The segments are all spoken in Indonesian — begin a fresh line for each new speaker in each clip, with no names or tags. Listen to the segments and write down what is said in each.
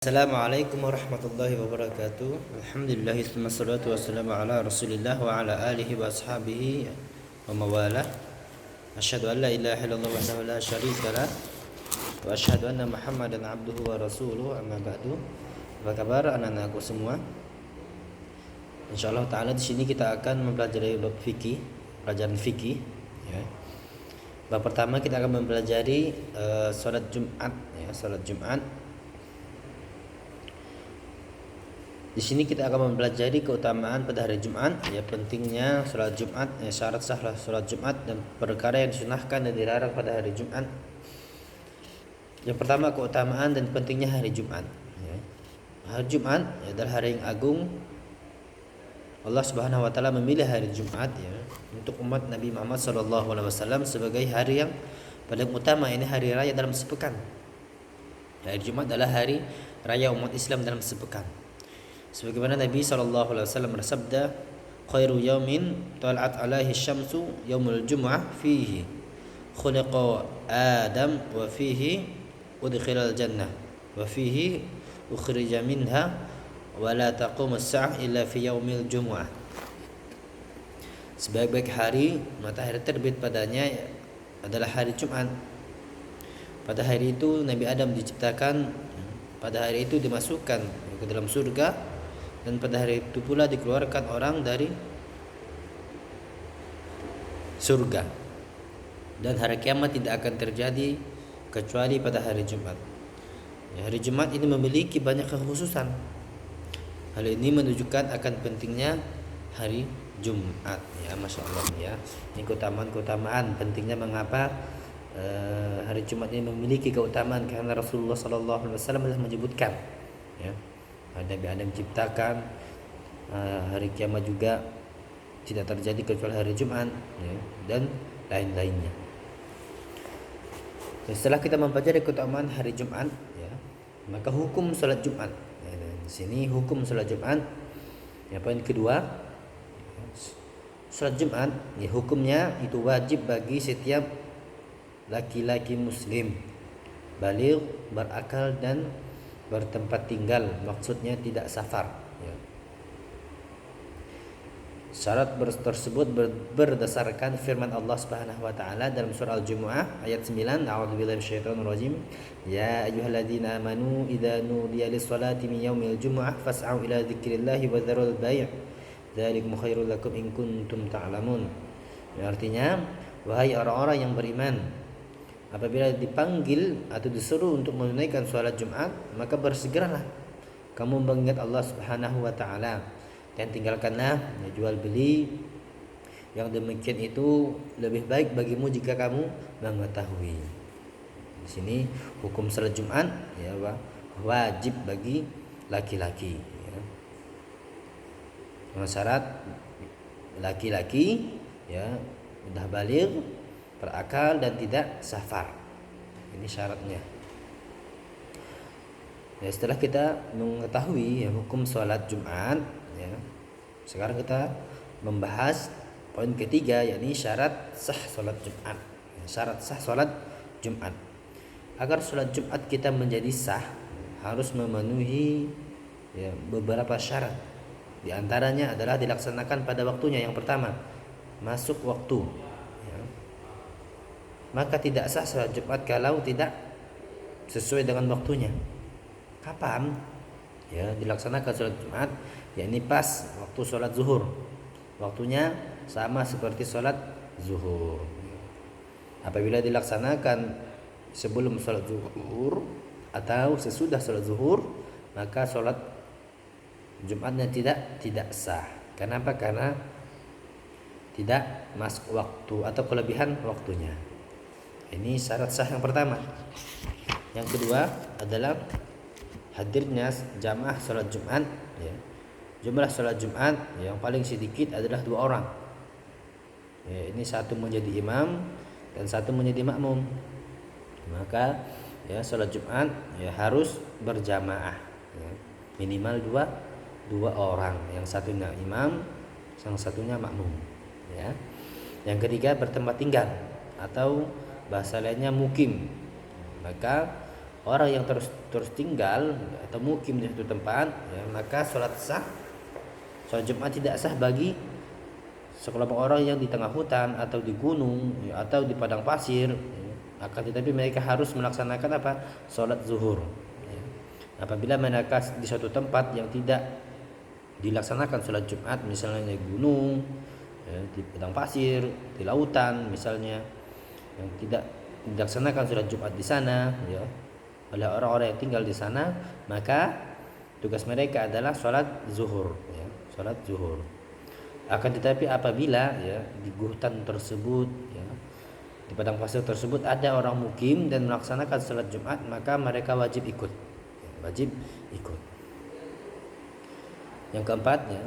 Assalamualaikum warahmatullahi wabarakatuh. Alhamdulillah wassalatu wassalamu ala Rasulillah wa ala alihi wa ashabihi wa mawalah. Asyhadu an la ilaha illallah wahdahu la syarika lah wa asyhadu anna Muhammadan abduhu wa rasuluh. Amma ba'du. Apa kabar anak-anakku semua? Insyaallah taala di sini kita akan mempelajari bab fikih, pelajaran fikih ya. Bab pertama kita akan mempelajari salat Jumat ya, salat Jumat. Di sini kita akan mempelajari keutamaan pada hari Jumat, ya pentingnya salat Jumat, syarat sah salat Jumat dan perkara yang disunahkan dan dilarang pada hari Jumat. Yang pertama keutamaan dan pentingnya hari Jumat. Ya. Hari Jumat adalah hari yang agung. Allah Subhanahu Wa Taala memilih hari Jumat ya untuk umat Nabi Muhammad SAW sebagai hari yang paling utama, ini hari raya dalam sepekan. Hari Jumat adalah hari raya umat Islam dalam sepekan. Sebagaimana Nabi SAW bersabda, khairu yaumin tal'at alaihi syamsu yaumul jum'ah fihi khuliqa Adam wa fihi udkhilal jannah wa fihi ukhrija minha wa la taqumu as-sa'ah illa fi yaumil jum'ah. Sebaik-baik hari matahari terbit padanya adalah hari Jumat. Pada hari itu Nabi Adam diciptakan, pada hari itu dimasukkan ke dalam surga, dan pada hari itu pula dikeluarkan orang dari surga. Dan hari kiamat tidak akan terjadi kecuali pada hari Jumat. Ya, hari Jumat ini memiliki banyak kekhususan. Hal ini menunjukkan akan pentingnya hari Jumat. Ya, masya Allah ya. Ini keutamaan pentingnya mengapa hari Jumat ini memiliki keutamaan, karena Rasulullah SAW telah menyebutkan ya, Nabi Adam ciptakan, hari kiamat juga tidak terjadi kecuali hari Jumat ya, dan lain-lainnya. Setelah kita mempelajari keutamaan hari Jumat ya, maka hukum salat Jumat ya, di sini hukum salat Jumat ya, poin kedua, salat Jumat ya, hukumnya itu wajib bagi setiap laki-laki muslim baligh, berakal dan bertempat tinggal, maksudnya tidak safar ya. Syarat tersebut berdasarkan firman Allah Subhanahu wa taala dalam surah Al-Jumu'ah ayat 9, a'udzubillahi minasyaitonir rajim, ya ayyuhalladzina amanu idza nudiya lis-salati min yaumil jumu'ah fas'au ila dzikrillahi wa dzarul bai' dzalikum khairul lakum in kuntum ta'lamun. Ya, artinya wahai orang-orang yang beriman, apabila dipanggil atau disuruh untuk menunaikan sholat Jumat, maka bersegeralah kamu mengingat Allah Subhanahu wa taala dan tinggalkanlah jual beli. Yang demikian itu lebih baik bagimu jika kamu mengetahui. Di sini hukum sholat Jumat ya wajib bagi laki-laki ya. Dengan syarat laki-laki ya sudah baligh, berakal dan tidak safar. Ini syaratnya. Ya, setelah kita mengetahui ya, hukum sholat Jumat, ya, sekarang kita membahas poin ketiga, yakni syarat sah sholat Jumat. Ya, syarat sah sholat Jumat. Agar sholat Jumat kita menjadi sah, harus memenuhi ya, beberapa syarat. Di antaranya adalah dilaksanakan pada waktunya. Yang pertama, masuk waktu. Maka tidak sah sholat Jumat kalau tidak sesuai dengan waktunya. Kapan? Ya, dilaksanakan sholat Jumat, yakni pas waktu sholat zuhur. Waktunya sama seperti sholat zuhur. Apabila dilaksanakan sebelum sholat zuhur atau sesudah sholat zuhur, maka sholat Jumatnya tidak sah. Kenapa? Karena tidak masuk waktu atau kelebihan waktunya. Ini syarat sah yang pertama. Yang kedua adalah hadirnya jamaah sholat Jumat ya. Jumlah sholat Jumat yang paling sedikit adalah 2 orang ya, ini satu menjadi imam dan satu menjadi makmum. Maka ya sholat Jumat ya harus berjamaah ya. Minimal dua orang, yang satunya imam, yang satunya makmum ya. Yang ketiga bertempat tinggal atau bahasa lainnya mukim. Maka orang yang terus tinggal atau mukim di satu tempat, ya, maka sholat Jumat tidak sah bagi sekelompok orang yang di tengah hutan atau di gunung, ya, atau di padang pasir, ya. Akan tetapi mereka harus melaksanakan apa? Sholat zuhur, ya. Apabila mereka di suatu tempat yang tidak dilaksanakan sholat Jumat, misalnya di gunung, ya, di padang pasir, di lautan misalnya, yang tidak dilaksanakan sholat Jumat di sana, ya, oleh orang-orang yang tinggal di sana, maka tugas mereka adalah sholat zuhur, ya, sholat zuhur. Akan tetapi apabila, ya, di hutan tersebut, ya, di padang pasir tersebut ada orang mukim dan melaksanakan sholat Jumat, maka mereka wajib ikut, ya, wajib ikut. Yang keempat, ya,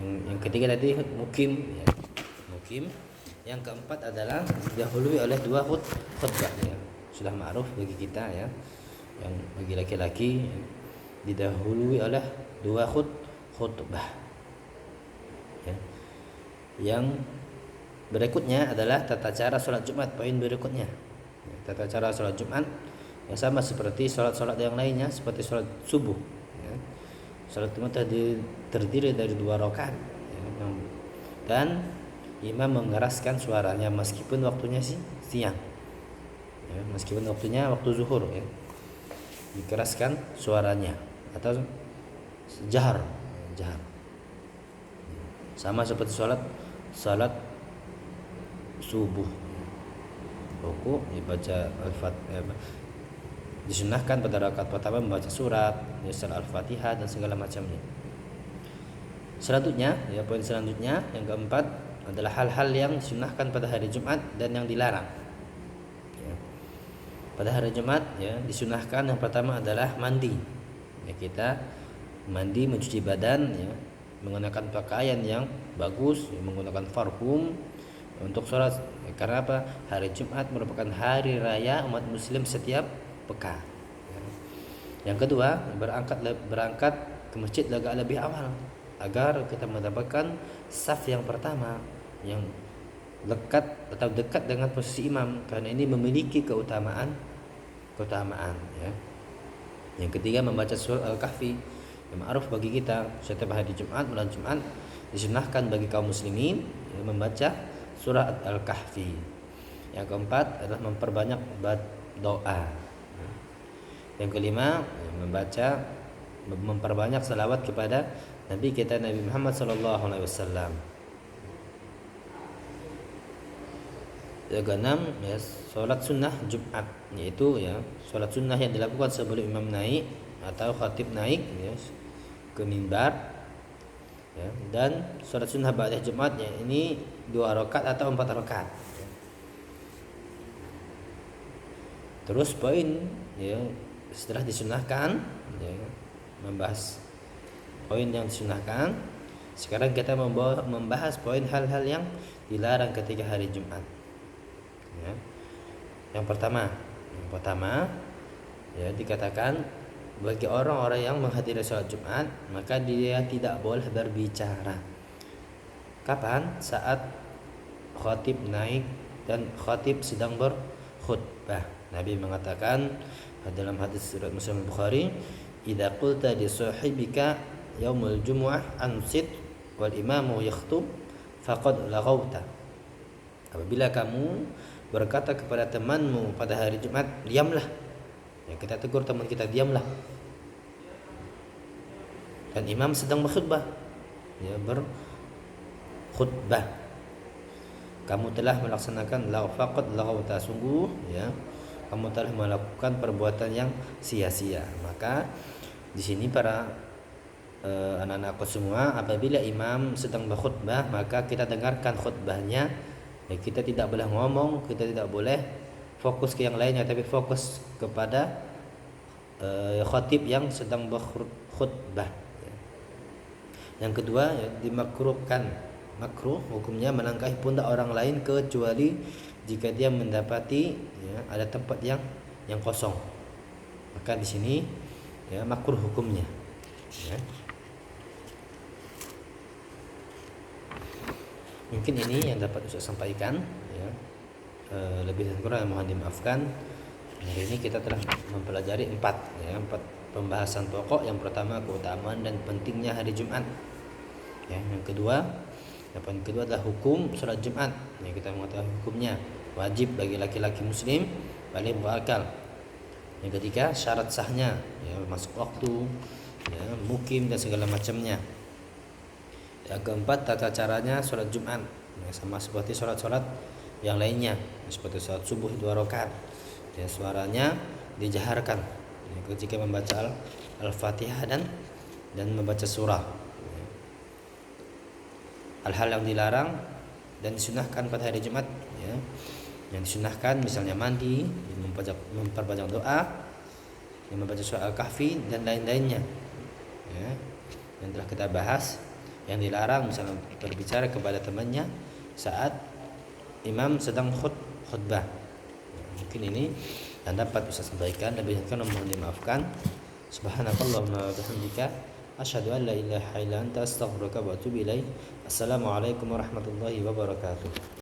yang ketiga tadi mukim, ya, mukim. Yang keempat adalah didahului oleh dua khutbah, ya. Sudah ma'ruf bagi kita, ya, yang bagi laki-laki didahului oleh dua khutbah, ya. Yang berikutnya adalah tata cara sholat Jumat. Poin berikutnya, ya, tata cara sholat Jumat yang sama seperti sholat-sholat yang lainnya, seperti sholat subuh, ya. Sholat Jumat terdiri dari 2 rakaat, ya, dan imam mengeraskan suaranya meskipun waktunya siang, ya, meskipun waktunya waktu zuhur, ya, dikeraskan suaranya atau jahar, sama seperti salat subuh. Ruku dibaca disunahkan pada rakaat pertama membaca surat, ya, surah Al-Fatihah dan segala macamnya. Selanjutnya, ya, poin selanjutnya yang keempat adalah hal-hal yang disunahkan pada hari Jumat dan yang dilarang, ya. Pada hari Jumat, ya, disunahkan yang pertama adalah mandi, ya, kita mandi, mencuci badan, ya, menggunakan pakaian yang bagus, ya, menggunakan parfum untuk sholat, ya, karena apa? Hari Jumat merupakan hari raya umat muslim setiap pekan, ya. Yang kedua, berangkat ke masjid agak lebih awal agar kita mendapatkan saf yang pertama yang dekat dengan posisi imam, karena ini memiliki keutamaan, ya. Yang ketiga, membaca surah Al-Kahfi yang ma'ruf bagi kita setiap hari Jumat, bulan Jumat disunahkan bagi kaum muslimin, ya, membaca surah Al-Kahfi. Yang keempat adalah memperbanyak doa. Yang kelima, memperbanyak salawat kepada Nabi kita Nabi Muhammad SAW. Yang keenam, ya, sholat sunnah Jumat, yaitu, ya, sholat sunnah yang dilakukan sebelum imam naik atau khatib naik, ya, ke mimbar, ya, dan sholat sunnah ba'da Jumat, ya, ini 2 rakaat atau 4 rakaat, ya. Terus poin, ya, setelah disunahkan, ya, membahas poin yang disunahkan, sekarang kita membahas poin hal-hal yang dilarang ketika hari Jumat, ya. Yang pertama, ya, dikatakan bagi orang-orang yang menghadiri sholat Jumat, maka dia tidak boleh berbicara. Kapan? Saat khatib naik dan khatib sedang berkhutbah. Nabi mengatakan dalam hadis riwayat Muslim Bukhari, "Idza qulta li sahibika yaumul jumu'ah ansit wal imamu yakhutub faqad laghawta." Apabila kamu berkata kepada temanmu pada hari Jumat, diamlah. Ya, kita tegur teman kita, diamlah. Dan imam sedang berkhutbah, ya, berkhutbah. Kamu telah melaksanakan faqad laghawta, sungguh, ya, kamu telah melakukan perbuatan yang sia-sia. Maka di sini para anak-anakku semua, apabila imam sedang berkhutbah, maka kita dengarkan khutbahnya. Ya, kita tidak boleh ngomong, kita tidak boleh fokus ke yang lainnya, tapi fokus kepada khatib yang sedang berkhutbah. Ya. Yang kedua, ya, dimakruhkan, makruh hukumnya menangkahi pundak orang lain kecuali jika dia mendapati, ya, ada tempat yang kosong, maka di sini, ya, makruh hukumnya, ya. Mungkin ini yang dapat saya sampaikan, ya. Lebih dan kurang mohon dimaafkan. Hari ini kita telah mempelajari empat pembahasan pokok. Yang pertama, keutamaan dan pentingnya hari Jumat. Yang kedua adalah hukum sholat Jumat. Kita mengetahui hukumnya, wajib bagi laki-laki muslim baligh berakal. Yang ketiga, syarat sahnya, masuk waktu, mukim dan segala macamnya. Yang keempat, tata caranya sholat Jumat, sama seperti sholat-sholat yang lainnya, seperti sholat subuh 2 rakaat. Suaranya dijaharkan ketika membaca Al-Fatihah dan membaca surah. Hal-hal yang dilarang dan disunahkan pada hari Jumat, yang disunahkan misalnya mandi, memperbanyak doa, membaca surah Al-Kahfi dan lain-lainnya, yang telah kita bahas. Yang dilarang misalnya berbicara kepada temannya saat imam sedang khutbah. Mungkin ini yang dapat Ustaz sampaikan, dan mohon dimaafkan. Subhanakallahumma wa bihamdika asyhadu an la ilaha illa anta astaghfiruka wa atubu ilaik. Assalamualaikum warahmatullahi wabarakatuh.